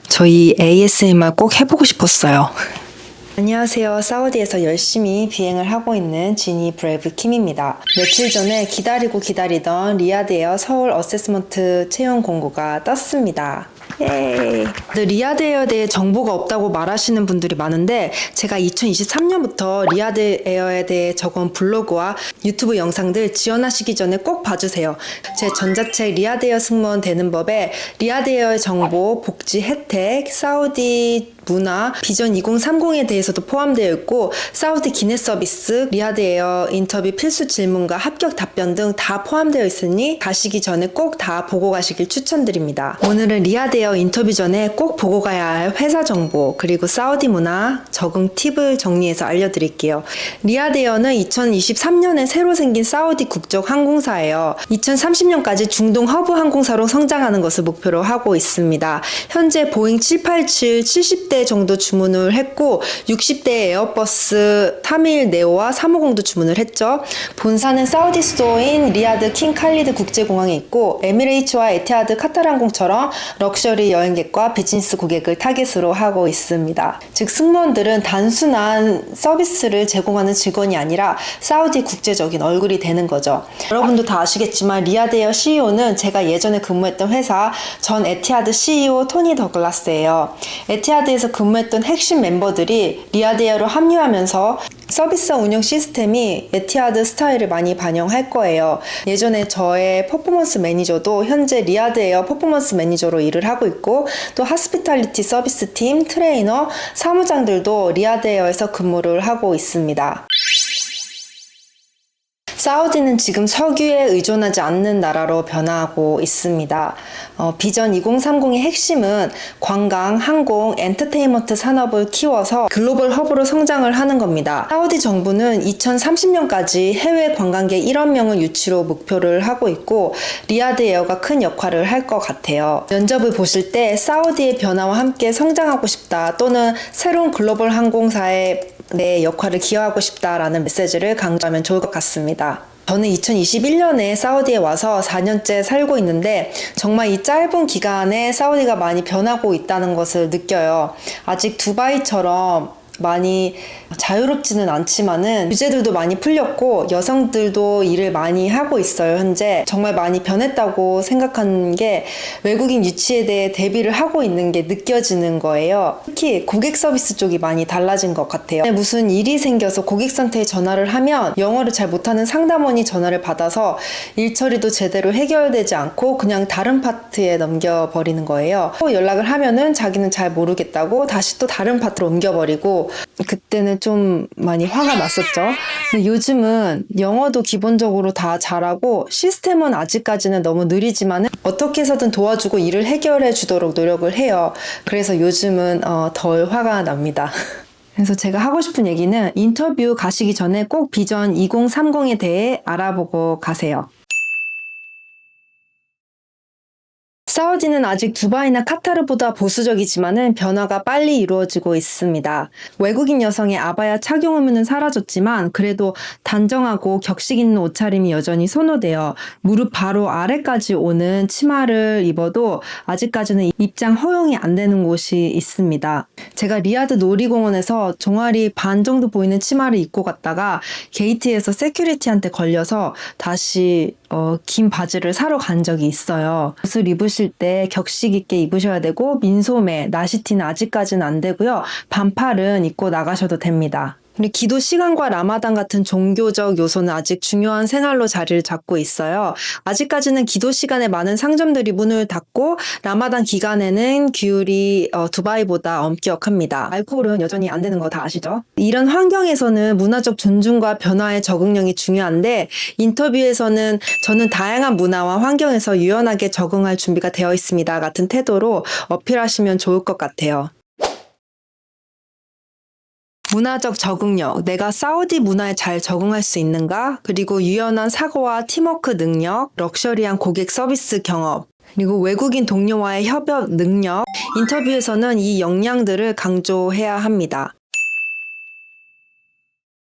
저희 ASMR 꼭 해보고 싶었어요. 안녕하세요. 사우디에서 열심히 비행을 하고 있는 지니 브레이브 킴입니다. 며칠 전에 기다리고 기다리던 리야드에어 서울 어세스먼트 채용 공고가 떴습니다. 예. 리야드에어에 대해 정보가 없다고 말하시는 분들이 많은데 제가 2023년부터 리야드에어에 대해 적은 블로그와 유튜브 영상들 지원하시기 전에 꼭 봐주세요. 제 전자책 리야드에어 승무원 되는 법에 리야드에어의 정보, 복지 혜택, 사우디 문화, 비전 2030에 대해서도 포함되어 있고 사우디 기내 서비스, 리야드에어 인터뷰 필수 질문과 합격 답변 등 다 포함되어 있으니 가시기 전에 꼭 다 보고 가시길 추천드립니다. 오늘은 리야드에어 인터뷰 전에 꼭 보고 가야 할 회사 정보 그리고 사우디 문화 적응 팁을 정리해서 알려드릴게요. 리야드에어는 2023년에 새로 생긴 사우디 국적 항공사예요. 2030년까지 중동 허브 항공사로 성장하는 것을 목표로 하고 있습니다. 현재 보잉 787 70대 정도 주문을 했고 60대 에어버스 321 네오와 350도 주문을 했죠. 본사는 사우디 수도인 리야드 킹 칼리드 국제공항에 있고 에미레이츠와 에티하드 카타르항공처럼 럭셔리 여행객과 비즈니스 고객을 타깃으로 하고 있습니다. 즉 승무원들은 단순한 서비스를 제공하는 직원이 아니라 사우디 국제적인 얼굴이 되는 거죠. 여러분도 다 아시겠지만 리야드에어 CEO는 제가 예전에 근무했던 회사 전 에티하드 CEO 토니 더글라스예요. 에티하드에서 근무했던 핵심 멤버들이 리야드에어로 합류하면서 서비스 운영 시스템이 에티하드 스타일을 많이 반영할 거예요. 예전에 저의 퍼포먼스 매니저도 현재 리야드에어 퍼포먼스 매니저로 일을 하고 있고 또 하스피탈리티 서비스 팀, 트레이너, 사무장들도 리야드에어에서 근무를 하고 있습니다. 사우디는 지금 석유에 의존하지 않는 나라로 변화하고 있습니다. 비전 2030의 핵심은 관광, 항공, 엔터테인먼트 산업을 키워서 글로벌 허브로 성장을 하는 겁니다. 사우디 정부는 2030년까지 해외 관광객 1억 명을 유치로 목표를 하고 있고 리야드에어가 큰 역할을 할 것 같아요. 면접을 보실 때 사우디의 변화와 함께 성장하고 싶다 또는 새로운 글로벌 항공사의 내 역할을 기여하고 싶다라는 메시지를 강조하면 좋을 것 같습니다. 저는 2021년에 사우디에 와서 4년째 살고 있는데 정말 이 짧은 기간에 사우디가 많이 변하고 있다는 것을 느껴요. 아직 두바이처럼 많이 자유롭지는 않지만은 규제들도 많이 풀렸고 여성들도 일을 많이 하고 있어요. 현재 정말 많이 변했다고 생각하는 게 외국인 유치에 대해 대비를 하고 있는 게 느껴지는 거예요. 특히 고객 서비스 쪽이 많이 달라진 것 같아요. 무슨 일이 생겨서 고객센터에 전화를 하면 영어를 잘 못하는 상담원이 전화를 받아서 일 처리도 제대로 해결되지 않고 그냥 다른 파트에 넘겨버리는 거예요. 또 연락을 하면은 자기는 잘 모르겠다고 다시 또 다른 파트로 옮겨버리고 그때는 좀 많이 화가 났었죠. 근데 요즘은 영어도 기본적으로 다 잘하고 시스템은 아직까지는 너무 느리지만 어떻게 해서든 도와주고 일을 해결해 주도록 노력을 해요. 그래서 요즘은 덜 화가 납니다. 그래서 제가 하고 싶은 얘기는 인터뷰 가시기 전에 꼭 비전 2030에 대해 알아보고 가세요. 사우디는 아직 두바이나 카타르보다 보수적이지만은 변화가 빨리 이루어지고 있습니다. 외국인 여성의 아바야 착용 의무는 사라졌지만 그래도 단정하고 격식 있는 옷차림이 여전히 선호돼요. 무릎 바로 아래까지 오는 치마를 입어도 아직까지는 입장 허용이 안 되는 곳이 있습니다. 제가 리야드 놀이공원에서 종아리 반 정도 보이는 치마를 입고 갔다가 게이트에서 세큐리티한테 걸려서 다시 긴 바지를 사러 간 적이 있어요. 옷을 입으실 때 격식 있게 입으셔야 되고 민소매, 나시티는 아직까지는 안 되고요. 반팔은 입고 나가셔도 됩니다. 근데 기도 시간과 라마단 같은 종교적 요소는 아직 중요한 생활로 자리를 잡고 있어요. 아직까지는 기도 시간에 많은 상점들이 문을 닫고 라마단 기간에는 규율이 두바이보다 엄격합니다. 알코올은 여전히 안 되는 거 다 아시죠? 이런 환경에서는 문화적 존중과 변화의 적응력이 중요한데 인터뷰에서는 저는 다양한 문화와 환경에서 유연하게 적응할 준비가 되어 있습니다 같은 태도로 어필하시면 좋을 것 같아요. 문화적 적응력, 내가 사우디 문화에 잘 적응할 수 있는가? 그리고 유연한 사고와 팀워크 능력, 럭셔리한 고객 서비스 경험, 그리고 외국인 동료와의 협업 능력, 인터뷰에서는 이 역량들을 강조해야 합니다.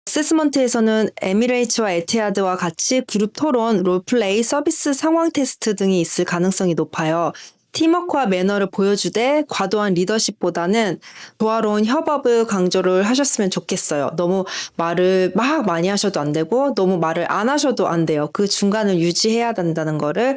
어세스먼트에서는 에미레이츠와 에티하드와 같이 그룹 토론, 롤플레이, 서비스 상황 테스트 등이 있을 가능성이 높아요. 팀워크와 매너를 보여주되 과도한 리더십보다는 조화로운 협업을 강조를 하셨으면 좋겠어요. 너무 말을 막 많이 하셔도 안 되고 너무 말을 안 하셔도 안 돼요. 그 중간을 유지해야 된다는 거를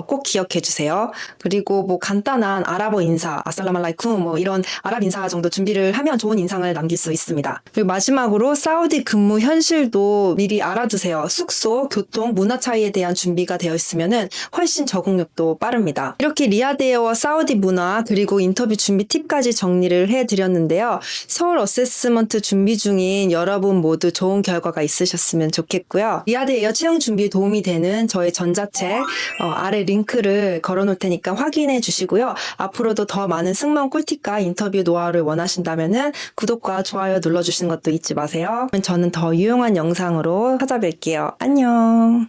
꼭 기억해 주세요. 그리고 뭐 간단한 아랍어 인사, 아살라말라이쿰 뭐 이런 아랍 인사 정도 준비를 하면 좋은 인상을 남길 수 있습니다. 그리고 마지막으로 사우디 근무 현실도 미리 알아두세요. 숙소, 교통, 문화 차이에 대한 준비가 되어 있으면은 훨씬 적응력도 빠릅니다. 이렇게 리야드에어와 사우디 문화 그리고 인터뷰 준비 팁까지 정리를 해드렸는데요. 서울 어세스먼트 준비 중인 여러분 모두 좋은 결과가 있으셨으면 좋겠고요. 리야드에어 채용 준비에 도움이 되는 저의 전자책 아래 링크를 걸어놓을 테니까 확인해 주시고요. 앞으로도 더 많은 승무원 꿀팁과 인터뷰 노하우를 원하신다면은 구독과 좋아요 눌러주시는 것도 잊지 마세요. 저는 더 유용한 영상으로 찾아뵐게요. 안녕.